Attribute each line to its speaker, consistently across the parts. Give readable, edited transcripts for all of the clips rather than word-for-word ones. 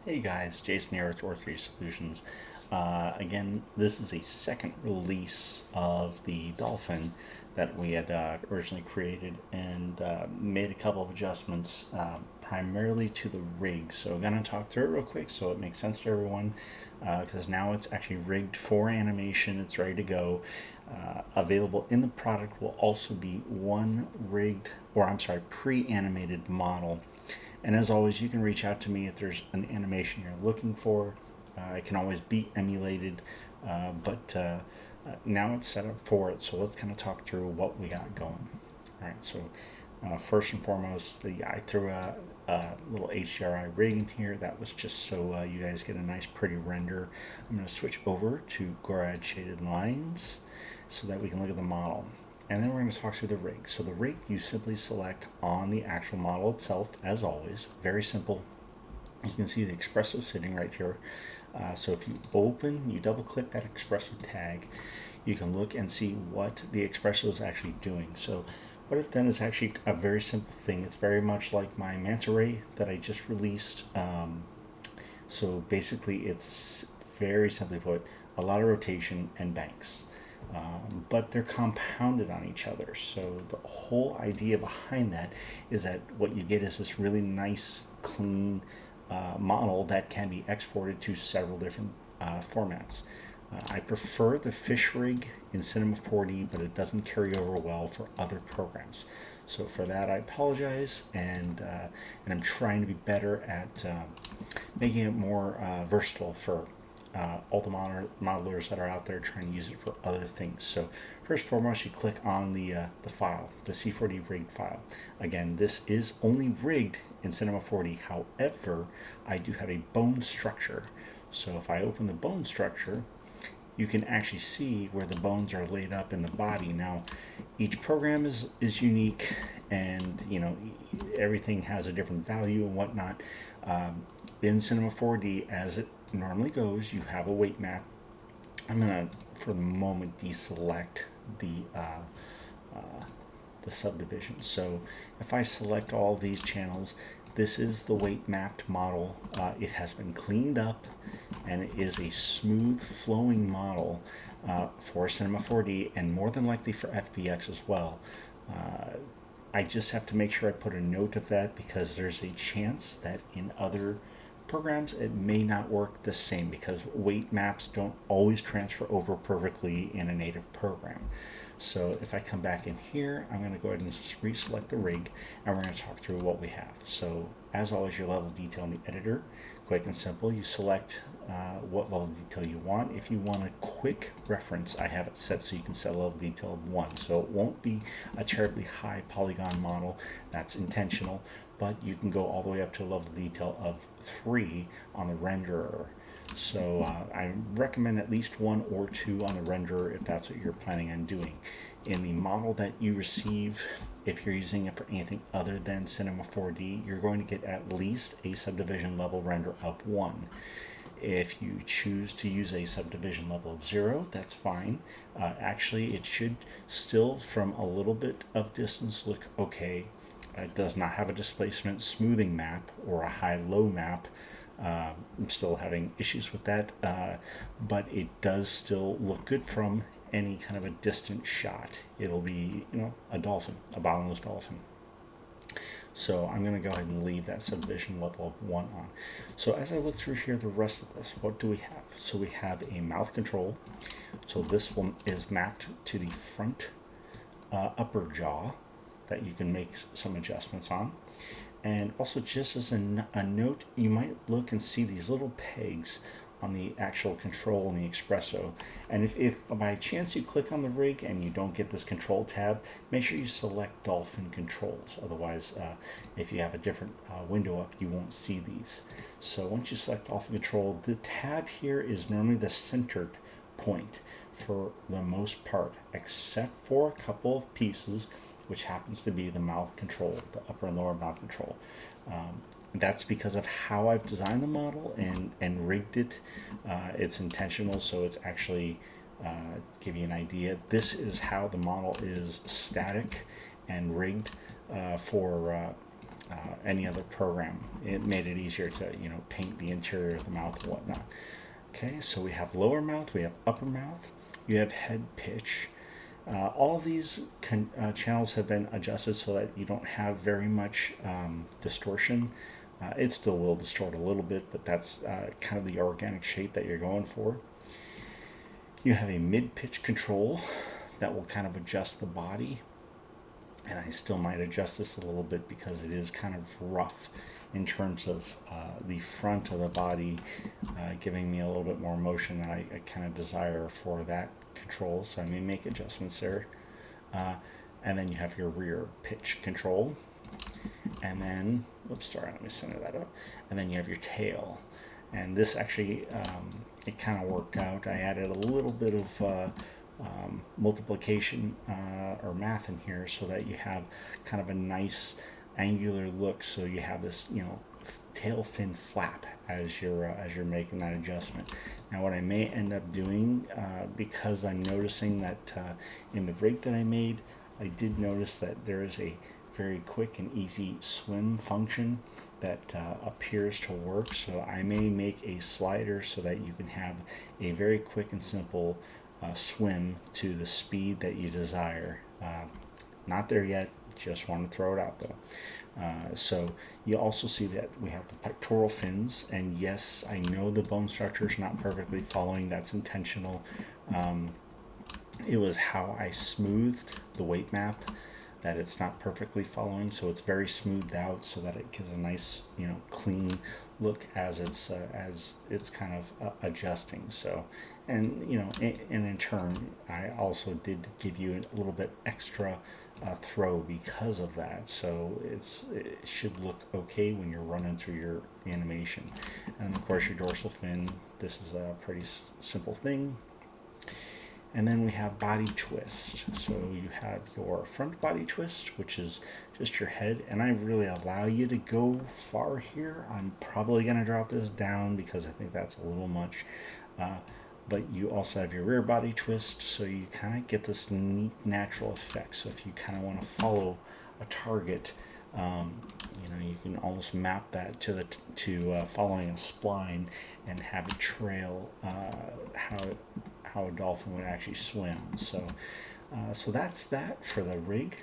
Speaker 1: Hey guys, Jason here with Or3 Solutions. Again, this is a second release of the Dolphin that we had originally created and made a couple of adjustments primarily to the rig. So I'm going to talk through it real quick so it makes sense to everyone because now it's actually rigged for animation. It's ready to go. Available in the product will also be one rigged, or I'm sorry, pre-animated model. And as always, you can reach out to me if there's an animation you're looking for. It can always be emulated, but now it's set up for it. So let's kind of talk through what we got going. All right, so first and foremost, I threw a little HDRI rig in here. That was just so you guys get a nice pretty render. I'm going to switch over to Gorad Shaded Lines so that we can look at the model. And then we're going to talk through the rig. So the rig you simply select on the actual model itself, as always. Very simple. You can see the espresso sitting right here. So if you open, you double click that espresso tag, you can look and see what the espresso is actually doing. So what I've done is actually a very simple thing. It's very much like my manta ray that I just released. So basically it's very simply put, a lot of rotation and banks. But they're compounded on each other. So the whole idea behind that is that what you get is this really nice, clean model that can be exported to several different formats. I prefer the fish rig in Cinema 4D, but it doesn't carry over well for other programs. So for that, I apologize, and I'm trying to be better at making it more versatile for all the modelers that are out there trying to use it for other things. So first and foremost, you click on the file, the C4D rigged file. Again, this is only rigged in Cinema 4D. However, I do have a bone structure. So if I open the bone structure, you can actually see where the bones are laid up in the body. Now, each program is unique, and everything has a different value and whatnot. In Cinema 4D, as it normally goes, you have a weight map. I'm gonna, for the moment, deselect the subdivision. So if I select all these channels, this is the weight mapped model. It has been cleaned up, and it is a smooth flowing model for Cinema 4D, and more than likely for FBX as well. I just have to make sure I put a note of that because there's a chance that in other programs it may not work the same because weight maps don't always transfer over perfectly in a native program. So if I come back in here, I'm going to go ahead and just reselect the rig, and we're going to talk through what we have. So as always, your level of detail in the editor, quick and simple. You select what level of detail you want. If you want a quick reference, I have it set so you can set a level of detail of 1. So it won't be a terribly high polygon model. That's intentional, but you can go all the way up to a level of detail of 3 on the renderer. So I recommend at least 1 or 2 on the renderer if that's what you're planning on doing. In the model that you receive, if you're using it for anything other than Cinema 4D, you're going to get at least a subdivision level render of 1. If you choose to use a subdivision level of 0, that's fine. Actually, it should still, from a little bit of distance, look okay. It does not have a displacement smoothing map or a high-low map. I'm still having issues with that, but it does still look good from any kind of a distant shot. It'll be, a dolphin, a bottlenose dolphin. So I'm going to go ahead and leave that subdivision level of 1 on. So as I look through here, the rest of this, what do we have? So we have a mouth control. So this one is mapped to the front upper jaw that you can make some adjustments on. And also, just as a note, you might look and see these little pegs on the actual control in the espresso. And if by chance you click on the rig and you don't get this control tab, make sure you select Dolphin controls. Otherwise, if you have a different window up, you won't see these. So once you select Dolphin control, the tab here is normally the centered point for the most part, except for a couple of pieces, which happens to be the mouth control, the upper and lower mouth control. That's because of how I've designed the model and rigged it. It's intentional, so it's actually, give you an idea, this is how the model is static and rigged for any other program. It made it easier to, you know, paint the interior of the mouth and whatnot. Okay, so we have lower mouth, we have upper mouth, you have head pitch. All of these channels have been adjusted so that you don't have very much distortion. It still will distort a little bit, but that's kind of the organic shape that you're going for. You have a mid-pitch control that will kind of adjust the body. And I still might adjust this a little bit because it is kind of rough in terms of the front of the body, giving me a little bit more motion that I kind of desire for that control. So I may make adjustments there. And then you have your rear pitch control. And then, oops, sorry, let me center that up. And then you have your tail. And this actually, it kind of worked out. I added a little bit of multiplication or math in here so that you have kind of a nice angular look. So you have this, you know, tail fin flap as you're making that adjustment. Now, what I may end up doing, because I'm noticing that in the rig that I made, I did notice that there is a very quick and easy swim function that appears to work. So I may make a slider so that you can have a very quick and simple swim to the speed that you desire. Not there yet, just want to throw it out though. So you also see that we have the pectoral fins, and yes, I know the bone structure is not perfectly following. That's intentional. It was how I smoothed the weight map that it's not perfectly following, so it's very smoothed out so that it gives a nice, you know, clean look as it's kind of adjusting. So, and you know, and in turn, I also did give you a little bit extra throw because of that. So it should look okay when you're running through your animation. And of course, your dorsal fin. This is a pretty simple thing. And then we have body twist. So you have your front body twist, which is just your head. And I really allow you to go far here. I'm probably going to drop this down because I think that's a little much. But you also have your rear body twist, so you kind of get this neat natural effect. So if you kind of want to follow a target, you know, you can almost map that to following a spline and have it trail how a dolphin would actually swim. So that's that for the rig.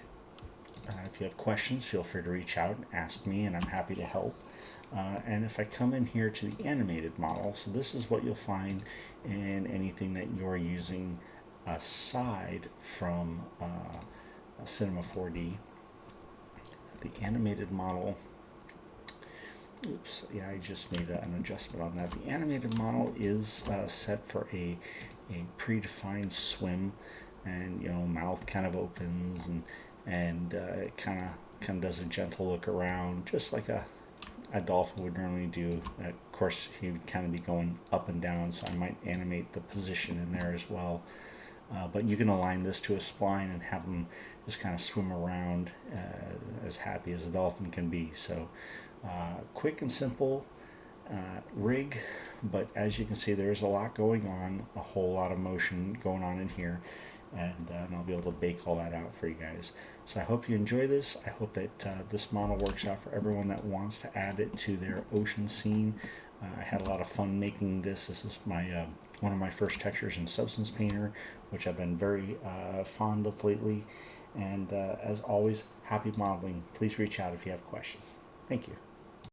Speaker 1: If you have questions, feel free to reach out and ask me, and I'm happy to help. And if I come in here to the animated model, so this is what you'll find in anything that you're using aside from Cinema 4D. The animated model, oops, yeah, I just made an adjustment on that. The animated model is set for a predefined swim, and you know, mouth kind of opens and it kind of does a gentle look around, just like a dolphin would normally do. Of course, he would kind of be going up and down, so I might animate the position in there as well. But you can align this to a spline and have him just kind of swim around as happy as a dolphin can be. So quick and simple rig, but as you can see, there's a lot going on, a whole lot of motion going on in here, and I'll be able to bake all that out for you guys. So I hope you enjoy this. I hope that this model works out for everyone that wants to add it to their ocean scene. I had a lot of fun making this. This is my one of my first textures in Substance Painter, which I've been very fond of lately. And as always, happy modeling. Please reach out if you have questions. Thank you.